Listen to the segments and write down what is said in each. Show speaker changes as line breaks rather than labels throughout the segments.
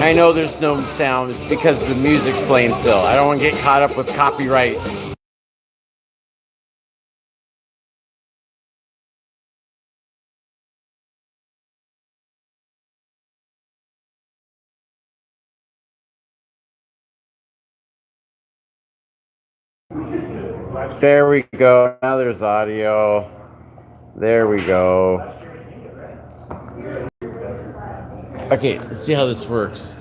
I know there's no sound. It's because the music's playing still. I don't want to get caught up with copyright. There we go. Now there's audio. There we go. Okay, let's see how this works.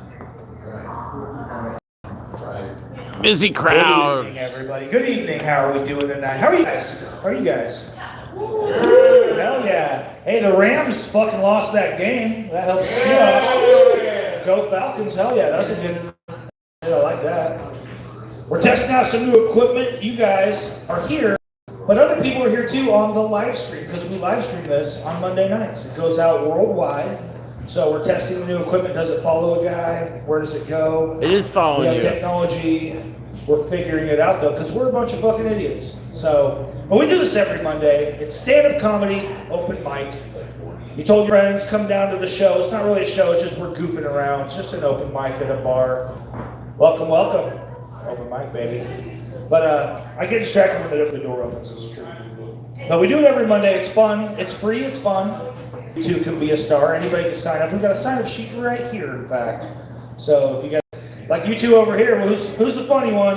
Busy crowd.
Good evening, everybody. Good evening. How are we doing tonight? How are you guys? How are you guys? Hell yeah. Hey, the Rams fucking lost that game. That helps us out. Go Falcons. Hell yeah. That was a good. I like that. We're testing out some new equipment. You guys are here, but other people are here too on the live stream because we live stream this on Monday nights. It goes out worldwide. So we're testing the new equipment. Does it follow a guy? Where does it go?
It is following you.
We have technology. We're figuring it out though because we're a bunch of fucking idiots. So, but we do this every Monday. It's stand-up comedy, open mic. You told your friends, come down to the show. It's not really a show. It's just we're goofing around. It's just an open mic at a bar. Welcome, welcome. Open mic, baby. But I get distracted when the door opens. It's true. But we do it every Monday. It's fun. It's free. It's fun. You too can be a star. Anybody can sign up. We've got a sign-up sheet right here, in fact. So if you guys, like you two over here, well, who's the funny one?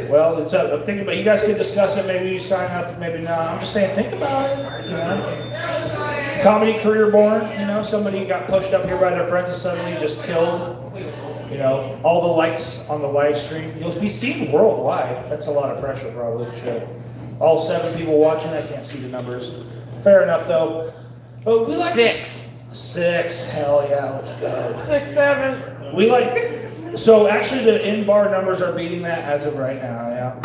Well, it's up. I'm thinking about. You guys can discuss it. Maybe you sign up, maybe not. I'm just saying, think about it. You know, comedy career born. You know, somebody got pushed up here by their friends and suddenly just killed. You know, all the likes on the live stream. You'll be seen worldwide. That's a lot of pressure, probably. Shit. All 7 people watching. I can't see the numbers. Fair enough, though. But we like
6.
6. Hell yeah, let's go.
6, 7.
We like. So actually, the in-bar numbers are beating that as of right now. Yeah.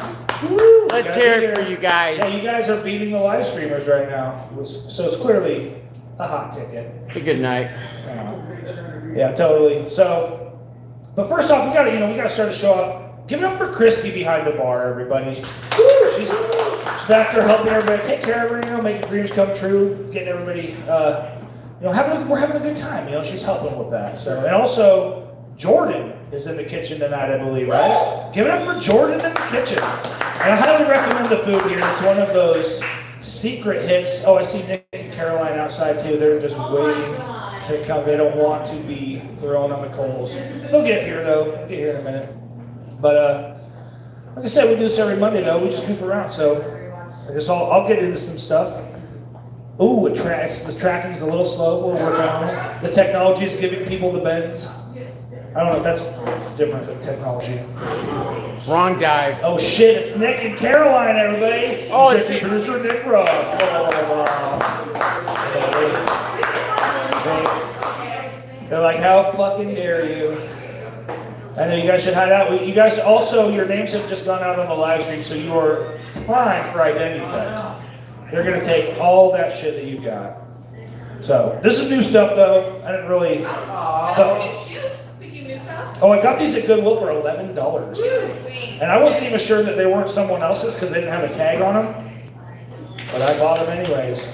Woo,
let's hear it for you guys.
Yeah, you guys are beating the live streamers right now. So it's clearly a hot ticket.
It's a good night.
Yeah, totally. So. But first off, we gotta start the show off. Give it up for Christy behind the bar, everybody. She's back there helping everybody, take care of her, making dreams come true, getting everybody, we're having a good time. She's helping with that. So, and also, Jordan is in the kitchen tonight, I believe, right? Give it up for Jordan in the kitchen. And I highly recommend the food here. It's one of those secret hits. Oh, I see Nick and Caroline outside too. They're just waiting to come. They don't want to be thrown on the coals. They'll get here though. They'll get here in a minute. But like I said, we do this every Monday though. We just goof around. So I guess I'll get into some stuff. Ooh, the tracking's a little slow. We're working on it. The technology is giving people the bends. I don't know if that's different than technology.
Wrong dive.
Oh shit, it's Nick and Caroline, everybody.
Oh, it's
producer Nick Ross. They're like, how fucking dare you? I know you guys should hide out. You guys also, your names have just gone out on the live stream, so you are primed for identity theft. They're going to take all that shit that you got. So, this is new stuff though. I didn't really... Oh, I got these at Goodwill for $11. And I wasn't even sure that they weren't someone else's because they didn't have a tag on them. But I bought them anyways.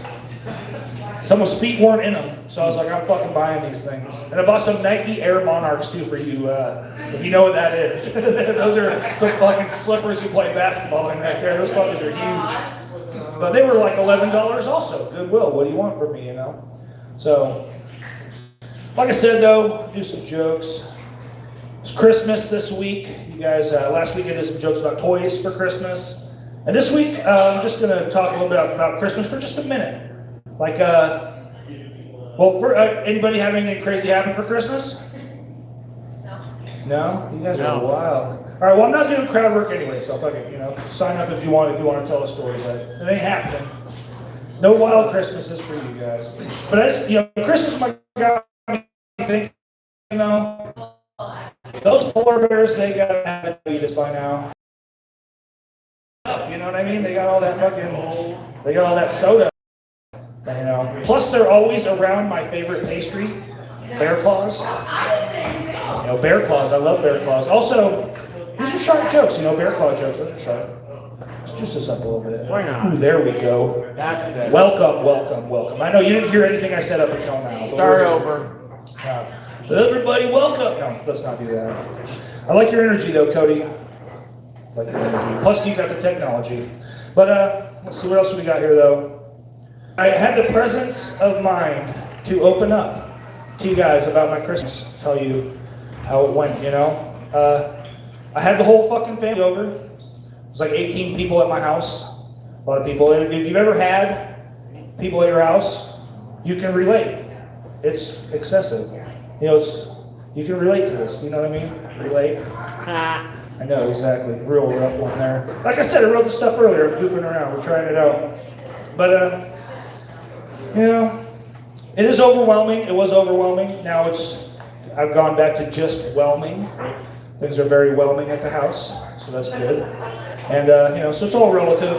Someone's feet weren't in them, so I was like, I'm fucking buying these things. And I bought some Nike Air Monarchs too for you, if you know what that is. Those are some fucking slippers you play basketball in right there. Those fuckers are huge. But they were like $11 also. Goodwill, what do you want from me, So, like I said though, do some jokes. It's Christmas this week. You guys, last week I did some jokes about toys for Christmas. And this week, I'm just going to talk a little bit about Christmas for just a minute. Like, anybody have anything crazy happen for Christmas? No? You guys are wild. All right, well, I'm not doing crowd work anyway, so fucking, sign up if you want to tell a story, but it ain't happening. No wild Christmases for you guys. But Christmas might got me thinking, those polar bears, they got to have it just by now. You know what I mean? They got all that soda. Plus they're always around my favorite pastry, bear claws. Bear claws. I love bear claws. Also, these are sharp jokes. Bear claw jokes. Those are sharp. Let's juice this up a little bit.
Why not?
Ooh, there we go.
That's good.
Welcome. I know you didn't hear anything I said up until now.
Start over.
Everybody welcome. No, let's not do that. I like your energy though, Cody. I like your energy. Plus you got the technology. But let's see what else we got here though. I had the presence of mind to open up to you guys about my Christmas. Tell you how it went, you know. I had the whole fucking family over. It was like 18 people at my house. A lot of people. If you've ever had people at your house, you can relate. It's excessive. You know, you can relate to this. You know what I mean? Relate. I know, exactly. Real rough one there. Like I said, I wrote the stuff earlier. I'm goofing around. We're trying it out. But, you know, it is overwhelming. It was overwhelming. Now I've gone back to just whelming. Things are very whelming at the house, so that's good. And, you know, so it's all relative.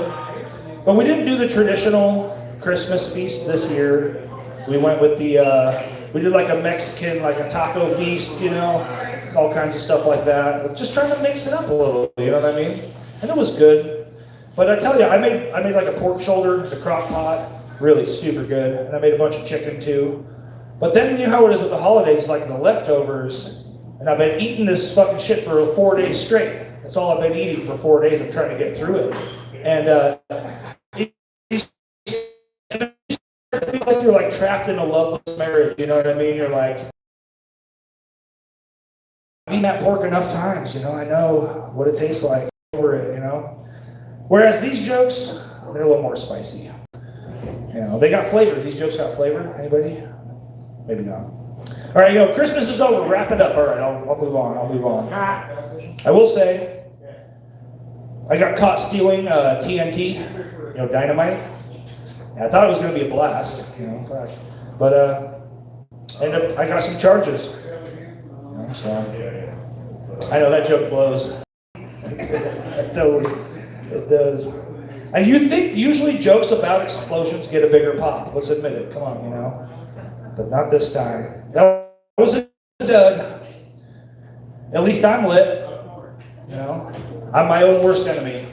But we didn't do the traditional Christmas feast this year. We went with we did like a Mexican, like a taco feast, you know, all kinds of stuff like that. Just trying to mix it up a little, you know what I mean? And it was good. But I tell you, I made like a pork shoulder, the crock pot, really super good. And I made a bunch of chicken too. But then you know how it is with the holidays, like the leftovers. And I've been eating this fucking shit for 4 days straight. That's all I've been eating for 4 days. I'm trying to get through it. And I feel like you're like trapped in a loveless marriage, you know what I mean? You're like, I've eaten that pork enough times, you know, I know what it tastes like over it, you know? Whereas these jokes, they're a little more spicy. You know, they got flavor. These jokes got flavor. Anybody? Maybe not. All right, you know, Christmas is over. Wrap it up. All right, I'll move on. I will say, I got caught stealing TNT, you know, dynamite. I thought it was going to be a blast, you know, but I got some charges. You know, so I know that joke blows. It does. And you think usually jokes about explosions get a bigger pop? Let's admit it. Come on, you know. But not this time. That was a dud. At least I'm lit. You know, I'm my own worst enemy.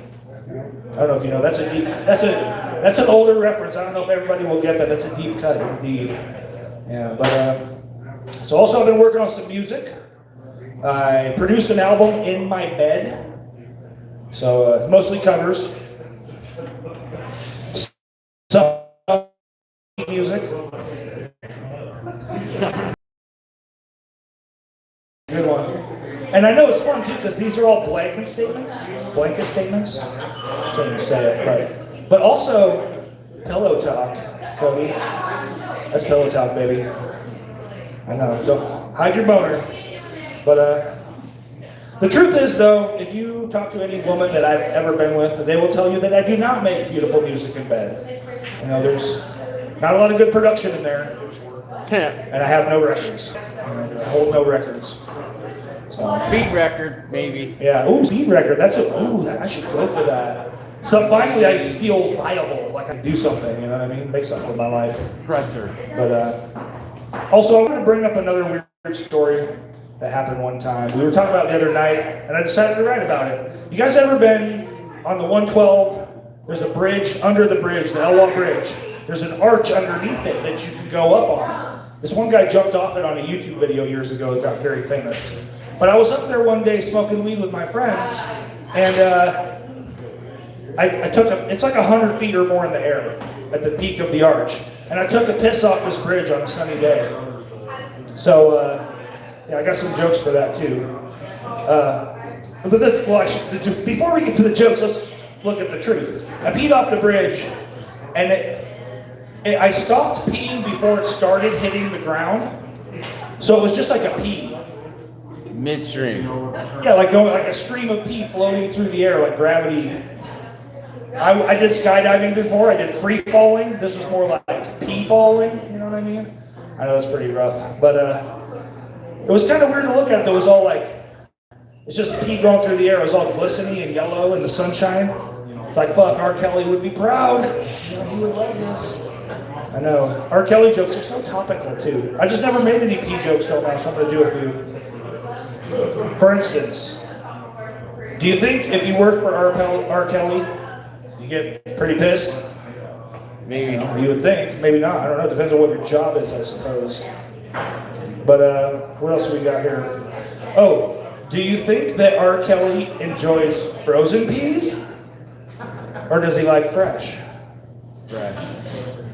I don't know if you know. That's an older reference. I don't know if everybody will get that. That's a deep cut, indeed. Yeah, but so also I've been working on some music. I produced an album in my bed. So mostly covers. Some music. Good one. And I know it's fun too because these are all blanket statements. Blanket statements. Can't say it, but also pillow talk, Cody. That's pillow talk, baby. I know. Don't hide your boner. But the truth is, though, if you talk to any woman that I've ever been with, they will tell you that I do not make beautiful music in bed. You know, there's not a lot of good production in there, and I have no records. I hold no records. So,
Speed record, maybe.
Yeah. Ooh, speed record. I should go for that. So finally, I feel viable, like I can do something. You know what I mean? Make something with my life.
Presser.
But also, I'm going to bring up another weird story that happened one time. We were talking about it the other night, and I decided to write about it. You guys ever been on the 112? There's a bridge under the bridge, the Elwha Bridge. There's an arch underneath it that you can go up on. This one guy jumped off it on a YouTube video years ago. It got very famous. But I was up there one day smoking weed with my friends, and I took it's like 100 feet or more in the air at the peak of the arch. And I took a piss off this bridge on a sunny day. So, yeah, I got some jokes for that too. Before we get to the jokes, let's look at the truth. I peed off the bridge, and I stopped peeing before it started hitting the ground. So it was just like a pee.
Midstream.
Yeah, like a stream of pee floating through the air like gravity. I did skydiving before. I did free falling. This was more like pee falling. You know what I mean? I know it's pretty rough, but it was kind of weird to look at. It was all like it's just pee going through the air. It was all glistening and yellow in the sunshine. It's like fuck. R. Kelly would be proud. You know, he would love this. I know. R. Kelly jokes are so topical too. I just never made any pee jokes till now, so I'm gonna do a few. For instance, do you think if you work for R. Kelly, you get pretty pissed?
Maybe.
You would think. Maybe not. I don't know. Depends on what your job is, I suppose. But what else we got here? Oh, do you think that R. Kelly enjoys frozen peas? Or does he like fresh?
Fresh.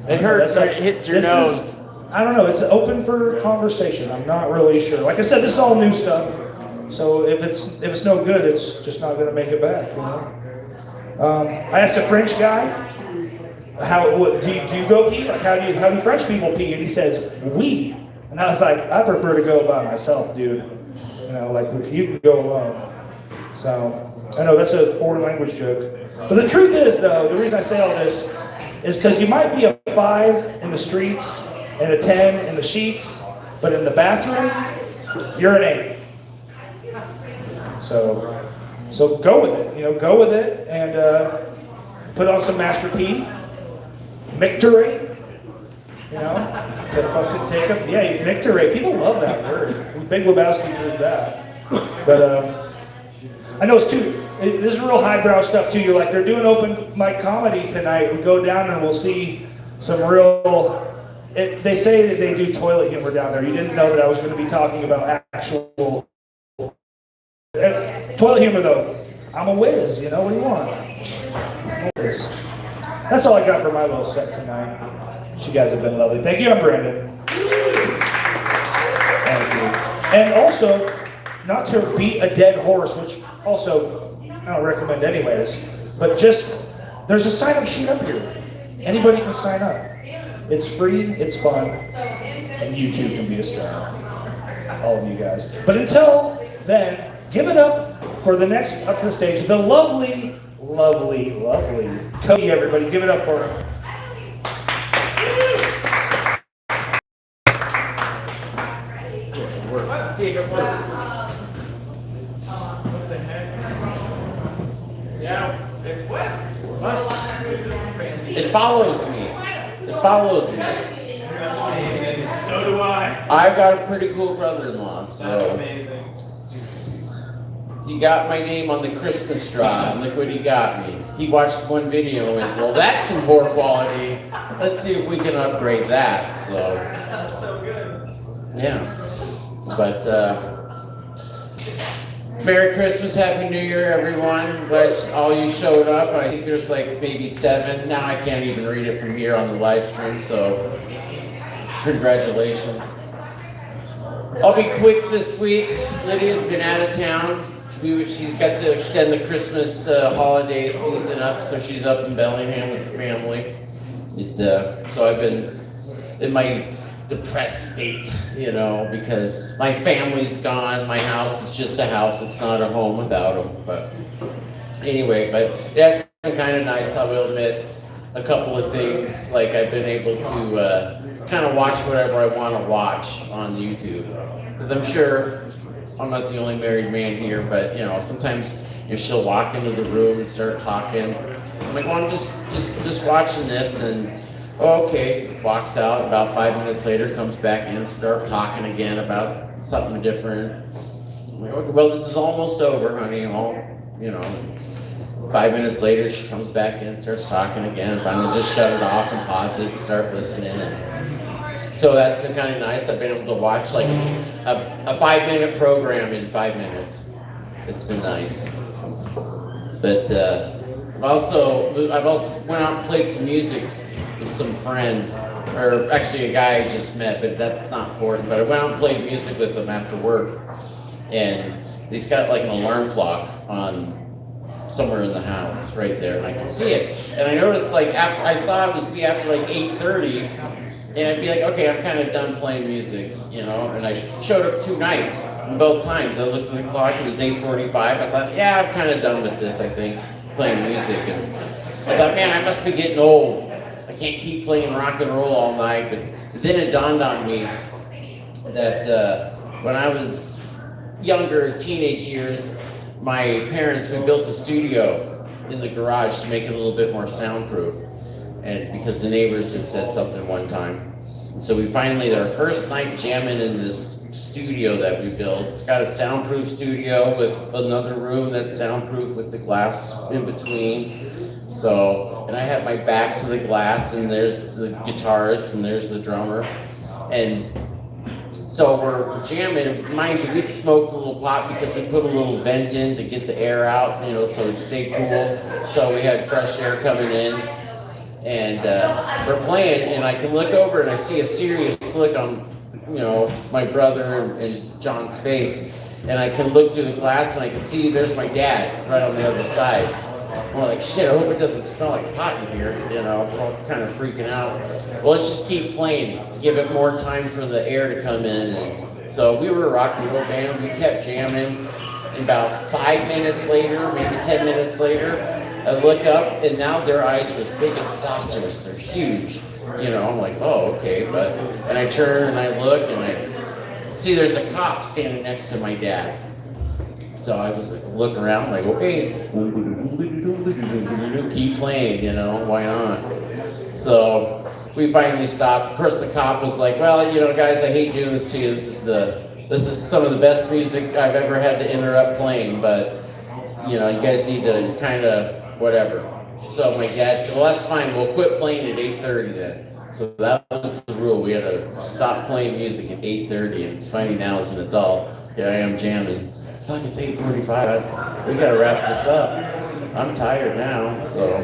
It hurts when it hits your nose.
I don't know. It's open for conversation. I'm not really sure. Like I said, this is all new stuff. So if it's no good, it's just not going to make it back. You know? I asked a French guy, do you go pee? Like how do French people pee? And he says, oui. And I was like, I prefer to go by myself, dude. You know, like you can go alone. So I know that's a foreign language joke. But the truth is, though, the reason I say all this is because you might be a 5 in the streets and a 10 in the sheets, but in the bathroom, you're an 8. So go with it. You know, go with it and put on some Master P. Victory. You know, take up. Yeah, victory. People love that word. Big Lebowski heard that. But I know this is real highbrow stuff too. You're like, they're doing open mic comedy tonight. We go down and we'll see some real. They say that they do toilet humor down there. You didn't know that I was going to be talking about actual toilet humor though. I'm a whiz. You know, what do you want? I'm a whiz. That's all I got for my little set tonight. You guys have been lovely. Thank you, I'm Brandon. Thank you. And also, not to beat a dead horse, which also I don't recommend anyways, but just, there's a sign-up sheet up here. Anybody can sign up. It's free, it's fun, and you too can be a star. All of you guys. But until then, give it up for the next up to the stage, the lovely, lovely, lovely Cody, everybody. Give it up for him.
See if it works. Yeah. It follows me. It follows me.
So do I.
I've got a pretty cool brother-in-law, so.
That's amazing.
He got my name on the Christmas straw, and look what he got me. He watched one video and went, well, that's some poor quality. Let's see if we can upgrade that. So.
That's so good.
Yeah. But Merry Christmas, Happy New Year, everyone. Glad all you showed up. I think there's like maybe 7. Now I can't even read it from here on the live stream, so congratulations. I'll be quick this week. Lydia's been out of town. She's got to extend the Christmas holiday season up, so she's up in Bellingham with the family. So I've been in my depressed state, you know, because my family's gone. My house is just a house. It's not a home without them. But anyway, but it has been kind of nice, I will admit, a couple of things. Like I've been able to kind of watch whatever I want to watch on YouTube. Because I'm sure I'm not the only married man here, but you know, sometimes she'll walk into the room and start talking. I'm like, well, I'm just watching this, and okay, walks out. About 5 minutes later, comes back in, start talking again about something different. I'm like, okay, well, this is almost over, honey. You know, 5 minutes later, she comes back in, starts talking again. Finally, just shut it off and pause it and start listening. And so that's been kind of nice. I've been able to watch like a 5-minute program in 5 minutes. It's been nice. But I've also went out and played some music with some friends, or actually a guy I just met, but that's not important. But I went out and played music with them after work, and he's got like an alarm clock on somewhere in the house right there, and I can see it. And I noticed like after I saw it was be after like 8:30, and I'd be like, okay, I'm kind of done playing music, you know. And I showed up 2 nights, and both times I looked at the clock, it was 8:45. I thought, yeah, I'm kind of done with this, I think, playing music. And I thought, man, I must be getting old. I can't keep playing rock and roll all night. But then it dawned on me that when I was younger, teenage years, my parents, we built a studio in the garage to make it a little bit more soundproof. And because the neighbors had said something one time. So we finally, our first night jamming in this studio that we built. It's got a soundproof studio with another room that's soundproof with the glass in between. So, and I have my back to the glass, and there's the guitarist, and there's the drummer. And So we're jamming. Mind you, we'd smoke a little pot because we put a little vent in to get the air out, so it stay cool. So we had fresh air coming in. And we're playing, and I can look over and I see a serious look on, my brother and John's face. And I can look through the glass and I can see there's my dad right on the other side. I'm like, shit, I hope it doesn't smell like pot in here, I'm kind of freaking out. Well, let's just keep playing, give it more time for the air to come in. And so we were a rock and roll band, we kept jamming. And about 5 minutes later, maybe 10 minutes later, I look up and now their eyes are as big as saucers, they're huge. I'm like, oh, okay, and I turn and I look and I see there's a cop standing next to my dad. So I was like, looking around, like, okay, keep playing, why not? So we finally stopped. Of course, the cop was like, well, guys, I hate doing this to you. This is some of the best music I've ever had to interrupt playing, but you guys need to kind of whatever. So my dad said, well, that's fine. We'll quit playing at 8:30 then. So that was the rule. We had to stop playing music at 8:30, and it's funny now as an adult, here I am jamming. Fuck, it's 8:45. We gotta wrap this up. I'm tired now, so.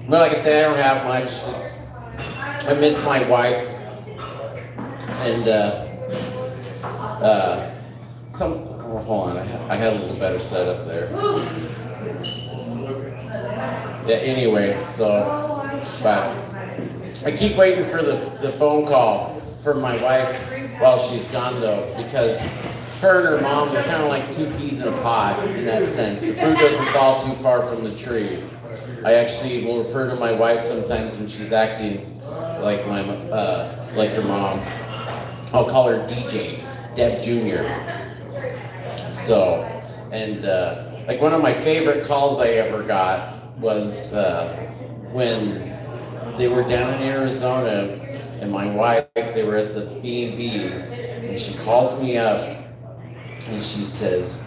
Well, like I said, I don't have much. I miss my wife, and hold on, I had a little better setup there. Yeah. Anyway, so. But I keep waiting for the phone call from my wife while she's gone though, because her and her mom are kind of like two peas in a pod in that sense. The fruit doesn't fall too far from the tree. I actually will refer to my wife sometimes when she's acting like her mom. I'll call her DJ, Deb Jr. So, and like one of my favorite calls I ever got was when they were down in Arizona, and my wife, they were at the B&B, and she calls me up, and she says,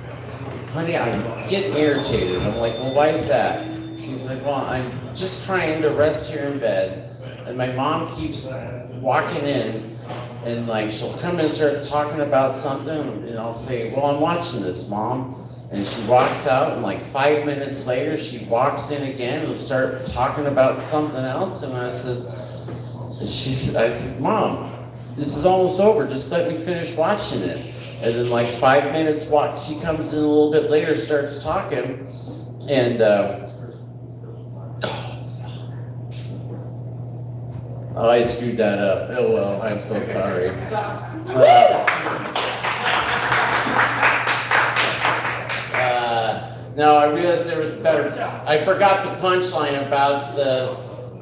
honey, I'm getting irritated. I'm like, well, why is that? She's like, well, I'm just trying to rest here in bed, and my mom keeps walking in, and like, she'll come in and start talking about something, and I'll say, well, I'm watching this, Mom. And she walks out, and like 5 minutes later, she walks in again and start talking about something else. And I said, Mom, this is almost over. Just let me finish watching it. And then like 5 minutes, she comes in a little bit later, starts talking, and I screwed that up. Oh well, I'm so sorry. No, I realized there was better. I forgot the punchline about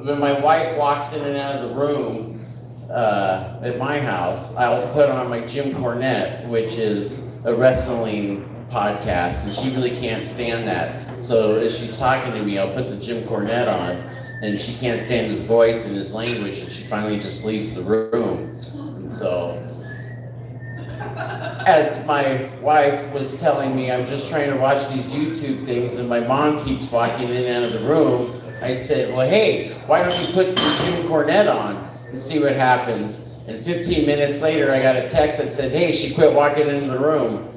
when my wife walks in and out of the room at my house, I'll put on my Jim Cornette, which is a wrestling podcast, and she really can't stand that. So as she's talking to me, I'll put the Jim Cornette on, and she can't stand his voice and his language, and she finally just leaves the room. And so, as my wife was telling me, I'm just trying to watch these YouTube things, and my mom keeps walking in and out of the room, I said, well, hey, why don't you put some Jim Cornette on and see what happens? And 15 minutes later, I got a text that said, hey, she quit walking into the room.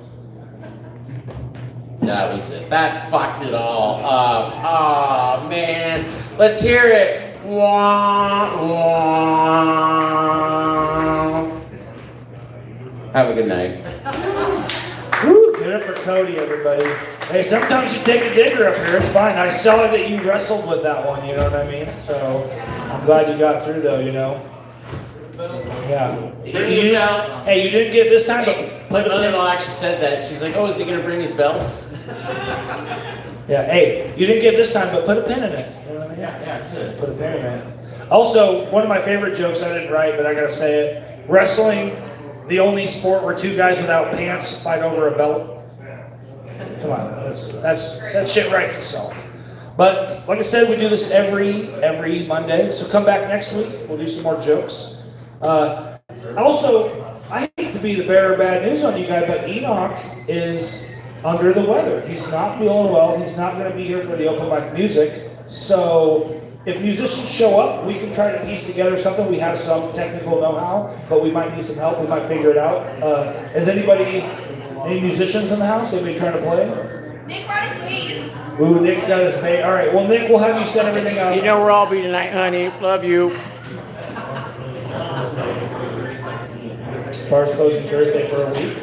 That was it. That fucked it all up. Oh, man. Let's hear it. Wah, wah. Have a good night.
Woo, give it up for Cody, everybody. Hey, sometimes you take a digger up here, it's fine. I saw that you wrestled with that one, you know what I mean? So, I'm glad you got through though, you know? Yeah. Hey, you didn't get this time,
My mother-in-law actually said that. She's like, oh, is he going to bring his belts?
Yeah, hey, you didn't get this time, but put a pin in it. You know what I mean?
Yeah, good.
Put a pin in it. Also, one of my favorite jokes, I didn't write, but I gotta say it. Wrestling, the only sport where two guys without pants fight over a belt. Come on, that shit writes itself. But like I said, we do this every Monday. So come back next week. We'll do some more jokes. Also, I hate to be the bearer of bad news on you guys, but Enoch is under the weather. He's not feeling well. He's not going to be here for the open mic music. So if musicians show up, we can try to piece together something. We have some technical know-how, but we might need some help. We might figure it out. Is any musicians in the house? Anybody trying to play?
Nick brought his bass.
Ooh, Nick's got his bass. All right. Well, Nick, we'll have you set everything up.
You know where I'll be tonight, honey. Love you.
Bar's closing Thursday for a week.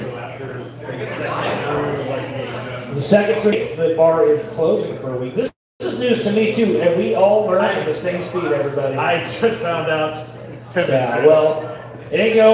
The second week, the bar is closing for a week. This is news to me too, and we all learn at the same speed, everybody.
I just found out 10 minutes
Yeah,
ago.
well, there you go.